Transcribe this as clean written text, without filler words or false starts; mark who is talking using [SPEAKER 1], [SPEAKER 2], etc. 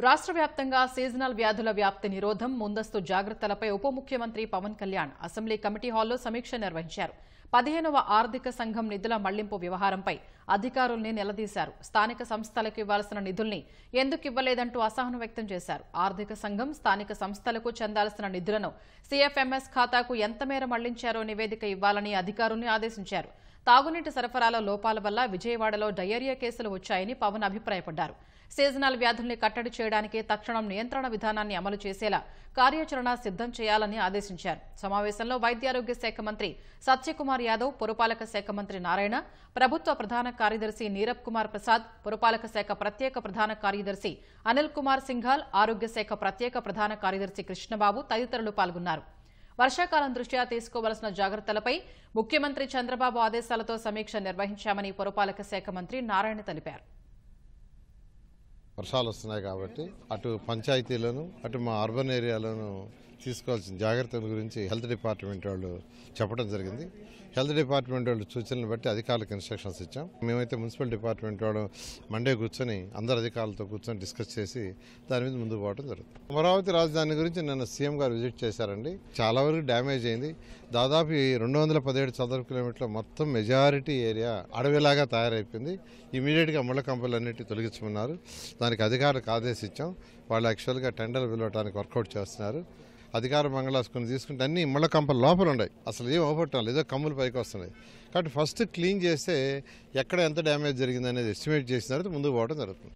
[SPEAKER 1] రాష్ట్ర వ్యాప్తంగా సీజనల్ వ్యాధుల వ్యాప్తి నిరోధం ముందస్తు జాగ్రత్తలపై ఉప ముఖ్యమంత్రి పవన్ కళ్యాణ్ అసెంబ్లీ కమిటీ హాల్లో సమీక్ష నిర్వహించారు. 15వ ఆర్థిక సంఘం నిధుల మళ్లింపు వ్యవహారంపై అధికారుల్ని నిలదీశారు. స్థానిక సంస్థలకు ఇవ్వాల్సిన నిధుల్ని ఎందుకు ఇవ్వలేదంటూ అసహనం వ్యక్తం చేశారు. ఆర్థిక సంఘం స్థానిక సంస్థలకు చెందాల్సిన నిధులను సీఎఫ్ఎంఎస్ ఖాతాకు ఎంత మేర మళ్లించారో నివేదిక ఇవ్వాలని అధికారుల్ని ఆదేశించారు. తాగునీటి సరఫరాలో లోపాల వల్ల విజయవాడలో డయేరియా కేసులు వచ్చాయని పవన్ అభిప్రాయపడ్డారు. సీజనల్ వ్యాధుల్ని కట్టడి చేయడానికి తక్షణం నియంత్రణ విధానాన్ని అమలు చేసేలా కార్యాచరణ సిద్దం చేయాలని ఆదేశించారు. సమావేశంలో వైద్యారోగ్య శాఖ మంత్రి సత్యకుమార్ యాదవ్, పురపాలక శాఖ మంత్రి నారాయణ, ప్రభుత్వ ప్రధాన కార్యదర్శి నీరబ్ కుమార్ ప్రసాద్, పురపాలక శాఖ ప్రత్యేక ప్రధాన కార్యదర్శి అనిల్ కుమార్ సింఘాల్, ఆరోగ్య శాఖ ప్రత్యేక ప్రధాన కార్యదర్శి కృష్ణబాబు తదితరులు పాల్గొన్నారు. వర్షాకాలం దృష్ట్యా తీసుకోవాల్సిన జాగ్రత్తలపై ముఖ్యమంత్రి చంద్రబాబు ఆదేశాలతో సమీక్ష నిర్వహించామని పురపాలక శాఖ మంత్రి నారాయణ తెలిపారు.
[SPEAKER 2] వర్షాలు వస్తున్నాయి కాబట్టి అటు పంచాయతీలను అటు మా అర్బన్ ఏరియాలోను తీసుకోవాల్సిన జాగ్రత్తల గురించి హెల్త్ డిపార్ట్మెంట్ వాళ్ళు చెప్పడం జరిగింది. హెల్త్ డిపార్ట్మెంట్ వాళ్ళు సూచనలు బట్టి అధికారులకు ఇన్స్ట్రక్షన్స్ ఇచ్చాం. మేమైతే మున్సిపల్ డిపార్ట్మెంట్ వాళ్ళు మండే కూర్చొని అందరు అధికారులతో కూర్చొని డిస్కస్ చేసి దాని మీద ముందుకు పోవడం జరుగుతుంది. అమరావతి రాజధాని గురించి నిన్న సీఎం గారు విజిట్ చేశారండి. చాలా వరకు డ్యామేజ్ అయింది. దాదాపు 217 చదరపు కిలోమీటర్ల మొత్తం మెజారిటీ ఏరియా అడవిలాగా తయారైపోయింది. ఇమీడియట్గా ముళ్ళ కంపలన్నిటి తొలగించమన్నారు. దానికి అధికారులకు ఆదేశించాం. వాళ్ళు యాక్చువల్గా టెండర్ పిలవడానికి వర్కౌట్ చేస్తున్నారు. అధికార బంగ్లాస్ కొన్ని తీసుకుంటే అన్ని ముళ్ళ కంపల లోపల ఉన్నాయి. అసలు ఏం అవపట్టాలి, ఏదో కమ్ములు పైకి వస్తున్నాయి. కాబట్టి ఫస్ట్ క్లీన్ చేస్తే ఎక్కడ ఎంత డ్యామేజ్ జరిగిందనేది ఎస్టిమేట్ చేసిన తర్వాత ముందుకు పోవడం జరుగుతుంది.